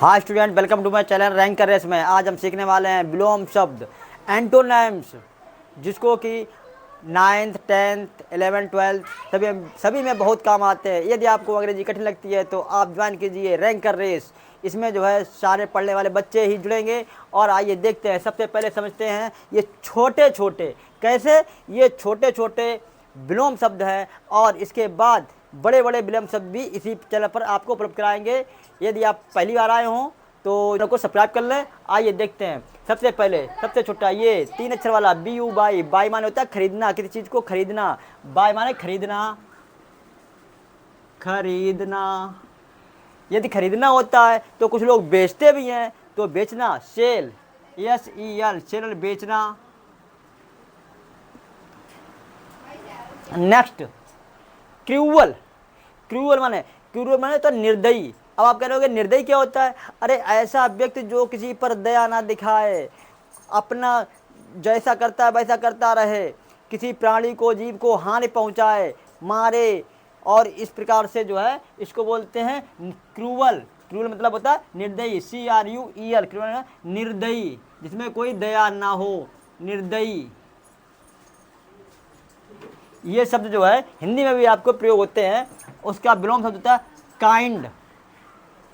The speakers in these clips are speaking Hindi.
हाँ student, welcome to my channel rank कर रेस में। आज हम सीखने वाले हैं विलोम शब्द एंटोनिम्स, जिसको कि 9th 10th 11th 12th सभी में बहुत काम आते हैं। यदि आपको अंग्रेजी कठिन लगती है तो आप ज्वाइन कीजिए रैंक कर रेस। इसमें जो है सारे पढ़ने वाले बच्चे ही जुड़ेंगे। और आइए देखते हैं, सबसे पहले समझते हैं ये छोटे छोटे कैसे ये छोटे छोटे विलोम शब्द हैं, और इसके बाद बड़े बड़े विलोम शब्द भी इसी चैनल पर आपको उपलब्ध कराएंगे। यदि आप पहली बार आए हों तो चैनल को सब्सक्राइब कर लें। आइए देखते हैं। सबसे पहले सबसे छोटा ये 3 अक्षर वाला बी यू बाई। बाई माने होता है खरीदना, किसी चीज़ को खरीदना। बाई माने खरीदना, खरीदना। यदि खरीदना होता है तो कुछ लोग बेचते भी हैं, तो बेचना सेल, SEL, सेल, बेचना। Next cruel. क्रूअल माने तो निर्दयी। अब आप कह रहे होगे निर्दयी क्या होता है? अरे ऐसा व्यक्ति जो किसी पर दया ना दिखाए, अपना जैसा करता है वैसा करता रहे, किसी प्राणी को जीव को हानि पहुंचाए, मारे, और इस प्रकार से जो है इसको बोलते हैं क्रूअल। क्रूअल मतलब होता है निर्दयी, CRUEL। क्रूअल निर्दयी, जिसमें कोई दया ना हो, निर्दयी। ये शब्द जो है हिंदी में भी आपको प्रयोग होते हैं। उसका विलोम शब्द होता है काइंड।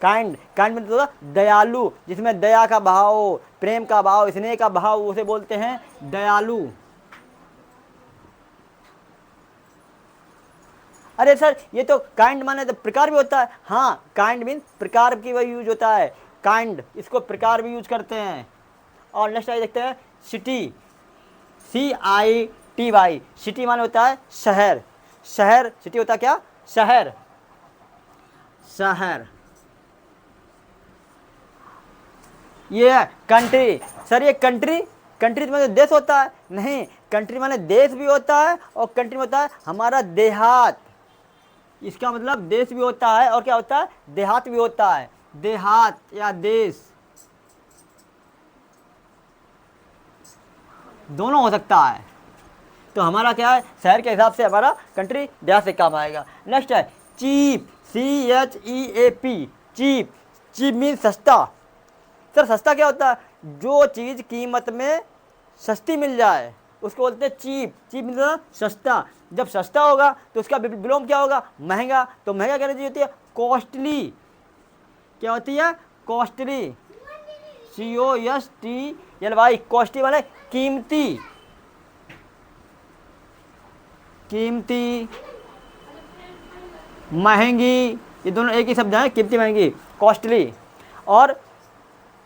काइंड मतलब होता है दयालु, जिसमें दया का भाव, प्रेम का भाव, स्नेह का भाव, उसे बोलते हैं दयालु। अरे सर, ये तो काइंड माने तो प्रकार भी होता है। हाँ, काइंड मीन प्रकार की वही यूज होता है। काइंड, इसको प्रकार भी यूज करते हैं। और नेक्स्ट आइए देखते हैं सिटी, CITY। सिटी माने होता है शहर। शहर, सिटी होता है क्या? शहर, शहर। ये है कंट्री। सर ये कंट्री तो मतलब देश होता है? नहीं, कंट्री माने देश भी होता है, और कंट्री में होता है हमारा देहात। इसका मतलब देश भी होता है, और क्या होता है? देहात भी होता है। देहात या देश दोनों हो सकता है। तो हमारा क्या है, शहर के हिसाब से हमारा कंट्री देहात से काम आएगा। नेक्स्ट है cheap, CHEAP। Cheap, cheap mean सस्ता। सर सस्ता क्या होता है? जो चीज़ कीमत में सस्ती मिल जाए उसको बोलते हैं चीप। चीप मतलब सस्ता। जब सस्ता होगा तो उसका विलोम क्या होगा? महंगा। तो महंगा क्या चीज़ होती है? कॉस्टली। क्या होती है? Costly, COSTLY। कॉस्टली माने कीमती, कीमती, महंगी। ये दोनों एक ही शब्द है, कीमती, महंगी, कॉस्टली। और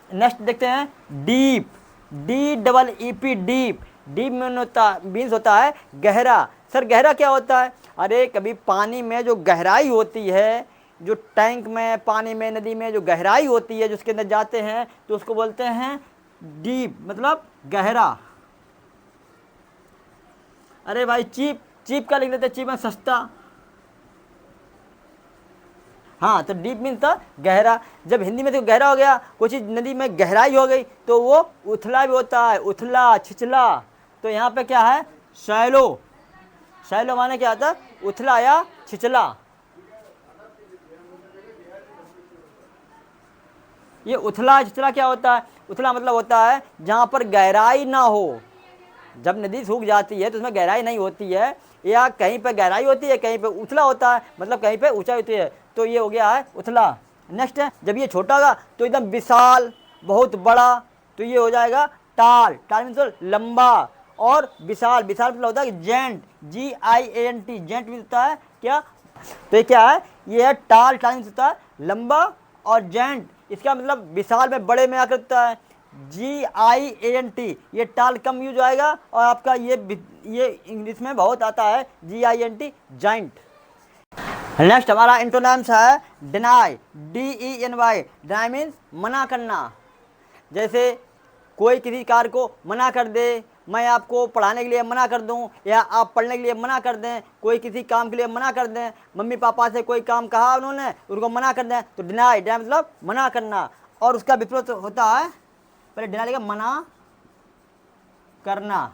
नेक्स्ट देखते हैं deep, DEEP। Deep, deep means होता है गहरा। सर गहरा क्या होता है? अरे कभी पानी में जो गहराई होती है, जो टैंक में, पानी में, नदी में जो गहराई होती है, जो उसके अंदर जाते हैं, तो उसको बोलते हैं डीप, मतलब गहरा। अरे भाई चीप, चीप का लिख देते हैं, चीप में सस्ता। हाँ, तो डीप मीन्स था गहरा। जब हिंदी में तो गहरा हो गया, कोई चीज़ नदी में गहराई हो गई तो वो उथला भी होता है, उथला, छिछला। तो यहाँ पे क्या है? शैलो। शैलो माने क्या होता है? उथला या छिछला। ये उथला छिछला क्या होता है? उथला मतलब होता है जहाँ पर गहराई ना हो। जब नदी सूख जाती है तो उसमें गहराई नहीं होती है, या कहीं पे गहराई होती है, कहीं पे उथला होता है, मतलब कहीं पे ऊंचाई होती है। तो ये हो गया है उथला। नेक्स्ट है जब ये छोटा होगा तो एकदम विशाल, बहुत बड़ा, तो ये हो जाएगा टाल। टाल मीन्स लंबा और विशाल। विशाल मतलब होता है जेंट, GIANT। जेंट भी होता है क्या? तो ये क्या है? ये है टाल। टाल मीन्स होता है लंबा, और जेंट इसका मतलब विशाल में, बड़े में आकर होता है GIANT। ये टाल कम यूज आएगा, और आपका ये इंग्लिश में बहुत आता है GINT, जाइंट। नेक्स्ट हमारा एंटोनिम्स है डिनाई, DENY। डिनाई मीन्स मना करना। जैसे कोई किसी कार्य को मना कर दे, मैं आपको पढ़ाने के लिए मना कर दूं, या आप पढ़ने के लिए मना कर दें, कोई किसी काम के लिए मना कर दें, मम्मी पापा से कोई काम कहा उन्होंने, उनको मना कर दें, तो डिनाई। डिनाई मतलब मना करना। और उसका विपरीत होता है, पहले डिनाई लिखा, मना करना।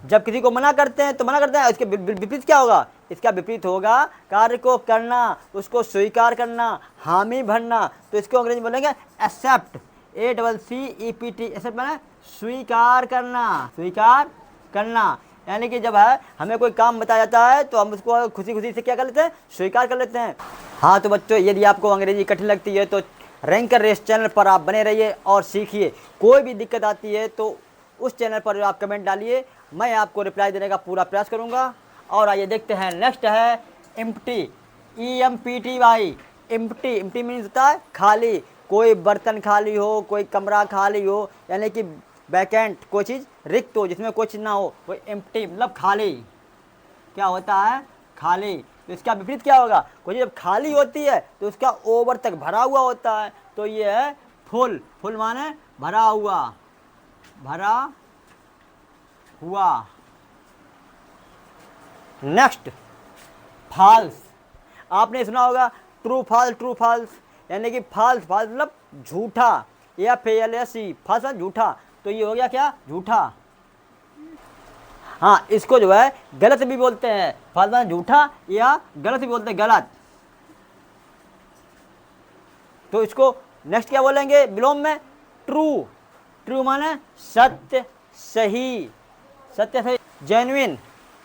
जब किसी को मना करते हैं तो मना करते हैं, उसके विपरीत क्या होगा? इसका विपरीत होगा कार्य को करना, उसको स्वीकार करना, हामी भरना। तो इसको अंग्रेजी में बोलेंगे एक्सेप्ट, ACCEPT, एक्सेप्ट माने स्वीकार करना, स्वीकार करना। यानी कि जब है हमें कोई काम बताया जाता है तो हम उसको खुशी खुशी से क्या कर लेते हैं, स्वीकार कर लेते हैं। हाँ तो बच्चों, यदि आपको अंग्रेजी कठिन लगती है तो रैंकर रेस चैनल पर आप बने रहिए और सीखिए। कोई भी दिक्कत आती है तो उस चैनल पर आप कमेंट डालिए, मैं आपको रिप्लाई देने का पूरा प्रयास करूँगा। और आइए देखते हैं, नेक्स्ट है empty, EMPTY। Empty, empty means होता है खाली। कोई बर्तन खाली हो, कोई कमरा खाली हो, यानी कि वैकेंट, कोई चीज़ रिक्त हो जिसमें कोई चीज़ ना हो, वो एम्प्टी मतलब खाली। क्या होता है, खाली। तो इसका विपरीत क्या होगा, कोई जब खाली होती है तो उसका ओवर तक भरा हुआ होता है, तो ये है फुल। फुल माने भरा हुआ, भरा हुआ। नेक्स्ट फॉल्स, आपने सुना होगा ट्रू फॉल्स, ट्रू फॉल्स, यानी कि फॉल्स, फॉल्स मतलब झूठा, या FALSE, फॉल्स झूठा। तो ये हो गया क्या, झूठा। हाँ, इसको जो है गलत भी बोलते हैं, फॉल्स माने झूठा, या गलत भी बोलते हैं, गलत। तो इसको नेक्स्ट क्या बोलेंगे विलोम में, ट्रू। ट्रू माने सत्य, सही, सत्य सही। जेन्युइन,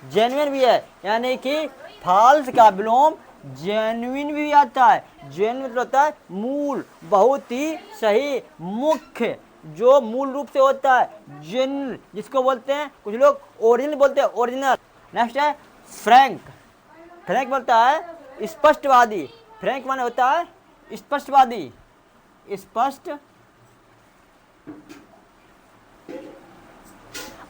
जेन्युइन भी है, यानी कि फॉल्स का विलोम जेन्युइन भी आता है। जेन्युइन होता है मूल, बहुत ही सही, मुख्य, जो मूल रूप से होता है। जेन्युइन जिसको बोलते हैं कुछ लोग ओरिजिनल बोलते हैं, ओरिजिनल। नेक्स्ट है फ्रैंक। फ्रैंक बोलता है स्पष्टवादी। फ्रैंक माने होता है स्पष्टवादी, स्पष्ट।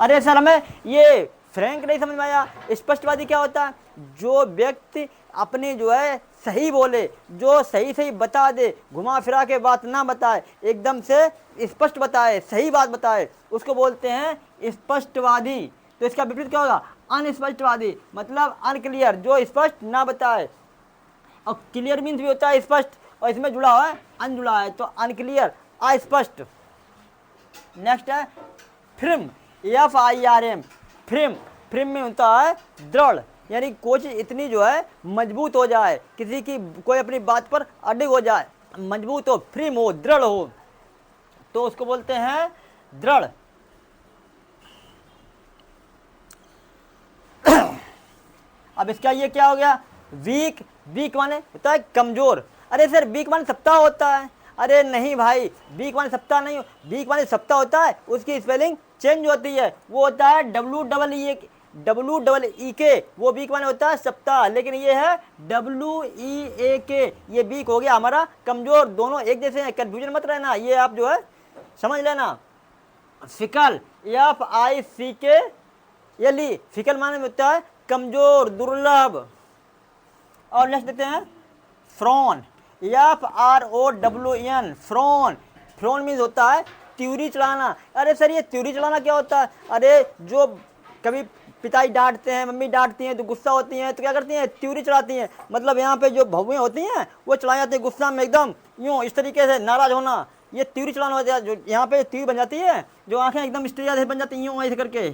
अरे सर हमें ये फ्रैंक नहीं समझ में आया, स्पष्टवादी क्या होता है, जो व्यक्ति अपनी जो है सही बोले, जो सही सही बता दे, घुमा फिरा के बात ना बताए, एकदम से स्पष्ट बताए, सही बात बताए, उसको बोलते हैं स्पष्टवादी। तो इसका विपरीत क्या होगा, अनस्पष्टवादी, मतलब अनक्लियर, जो स्पष्ट ना बताए। और क्लियर मीन्स भी होता है स्पष्ट, और इसमें जुड़ा हुआ है अनजुड़ा है, तो अनक्लियर, अस्पष्ट। नेक्स्ट है फ्रिम, FIRM, फ्रिम। फ्रिम में होता है दृढ़, यानी कोई चीज इतनी जो है मजबूत हो जाए, किसी की कोई अपनी बात पर अडिग हो जाए, मजबूत हो, फ्रिम हो, दृढ़ हो, तो उसको बोलते हैं दृढ़। अब इसका ये क्या हो गया, वीक। वीक माने होता है कमजोर। अरे सर वीक माने सप्ताह होता है, अरे नहीं भाई, वीक माने सप्ताह नहीं, वीक माने सप्ताह होता है, उसकी स्पेलिंग चेंज होती है, वो होता है WEEK, वो वीक माने होता है सप्ताह, लेकिन ये है WEAK, ये वीक हो गया हमारा कमजोर। दोनों एक जैसे हैं, कंफ्यूजन मत रहना, ये आप जो है समझ लेना। फिकल, FICKLE, फिकल माने होता है कमजोर, दुर्लभ। और नेक्स्ट देखते हैं frown, FROWN, frown. Frown means होता है त्यूरी चढ़ाना। अरे सर ये त्यूरी चढ़ाना क्या होता है, अरे जो कभी पिताजी डांटते हैं, मम्मी डांटती हैं तो गुस्सा होती हैं, तो क्या करती हैं, त्यूरी चढ़ाती हैं। मतलब यहाँ पे जो भौएं होती हैं वो चढ़ाई जाती है गुस्सा में, एकदम यूँ इस तरीके से नाराज होना, ये त्यूरी चढ़ाना होता है। जो यहाँ पे त्यूरी बन जाती है, जो आंखें एकदम इस तरीके से बन जाती हैं यूँ ऐसे करके,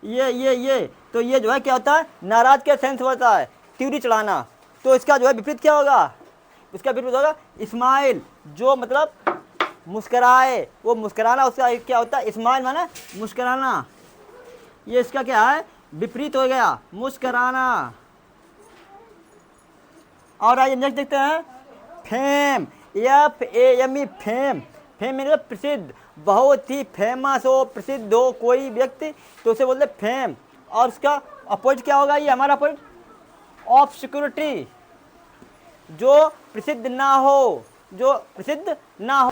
ये तो ये जो है क्या होता है, नाराज के सेंस होता है त्यूरी चढ़ाना। तो इसका जो है विपरीत क्या होगा, इसका विपरीत होगा स्माइल, जो मतलब मुस्कराए, वो मुस्कराना, उसका क्या होता है, स्माइल माने मुस्कराना। ये इसका क्या है, विपरीत हो गया, मुस्कराना। और आइए नेक्स्ट देखते हैं फेम, FAME, फेम। फेम मतलब प्रसिद्ध, बहुत ही फेमस हो, प्रसिद्ध हो कोई व्यक्ति, तो उसे बोलते फेम। और उसका अपोजिट क्या होगा, ये हमारा अपोजिट ऑब्सक्यूरिटी, जो प्रसिद्ध ना हो, जो प्रसिद्ध ना हो,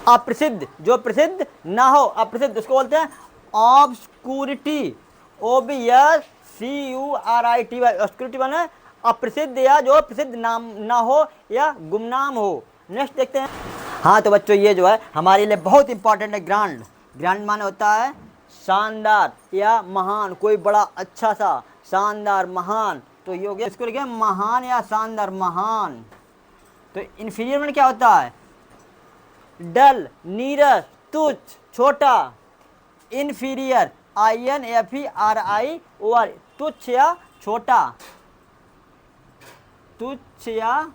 अप्रसिद्ध, जो प्रसिद्ध ना हो, अप्रसिद्ध, उसको बोलते हैं ऑब्सक्यूरिटी, OBSCURITY। ऑब्सक्यूरिटी माने अप्रसिद्ध, या जो प्रसिद्ध नाम ना हो या गुमनाम हो। नेक्स्ट देखते हैं। हाँ तो बच्चों ये जो है हमारे लिए बहुत इंपॉर्टेंट है, ग्रांड। ग्रांड माने होता है शानदार या महान, कोई बड़ा अच्छा सा, शानदार, महान। तो ये हो गया, इसको लिखे महान या शानदार, महान। तो इन्फीरियर में क्या होता है, डल, नीरस, तुच्छ, छोटा। इन्फीरियर, INFERIOR, तुच्छ या छोटा। तुच्छ या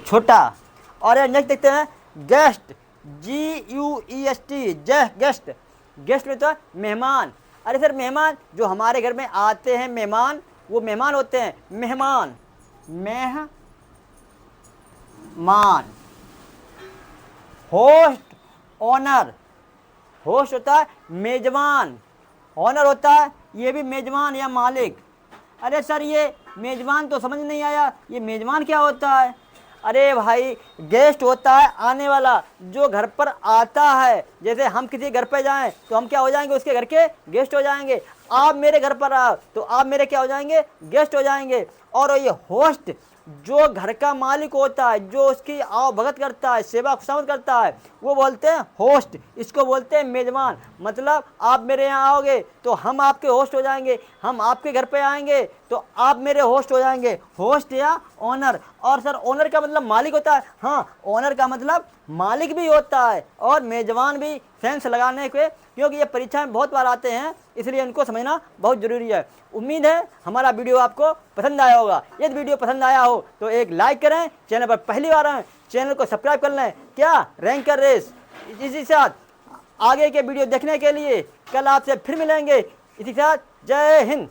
छोटा। और नेक्स्ट देखते हैं गेस्ट, GUEST, गेस्ट। गेस्ट में तो मेहमान। अरे सर मेहमान जो हमारे घर में आते हैं, मेहमान, वो मेहमान होते हैं, मेहमान, मेहमान। Host, honour. होस्ट होता है मेजबान, ऑनर होता है ये भी मेजबान या मालिक। अरे सर ये मेजबान तो समझ नहीं आया, ये मेजबान क्या होता है? अरे भाई गेस्ट होता है आने वाला, जो घर पर आता है। जैसे हम किसी घर पर जाएं तो हम क्या हो जाएंगे, उसके घर के गेस्ट हो जाएंगे। आप मेरे घर पर आओ तो आप मेरे क्या हो जाएंगे, गेस्ट हो जाएंगे। और ये होस्ट जो घर का मालिक होता है, जो उसकी आव भगत करता है, सेवा खुशामद करता है, वो बोलते हैं होस्ट। इसको बोलते हैं मेजबान। मतलब आप मेरे यहाँ आओगे तो हम आपके होस्ट हो जाएंगे, हम आपके घर पे आएंगे तो आप मेरे होस्ट हो जाएंगे। होस्ट या ऑनर। और सर ऑनर का मतलब मालिक होता है? हाँ, ऑनर का मतलब मालिक भी होता है और मेजबान भी, सेंस लगाने के, क्योंकि ये परीक्षा में बहुत बार आते हैं, इसलिए इनको समझना बहुत ज़रूरी है। उम्मीद है हमारा वीडियो आपको पसंद आया होगा। यदि वीडियो पसंद आया हो तो एक लाइक करें, चैनल पर पहली बार आए चैनल को सब्सक्राइब कर लें। क्या रैंकर रेस, इसी साथ आगे के वीडियो देखने के लिए कल आपसे फिर मिलेंगे। इसी के साथ जय हिंद।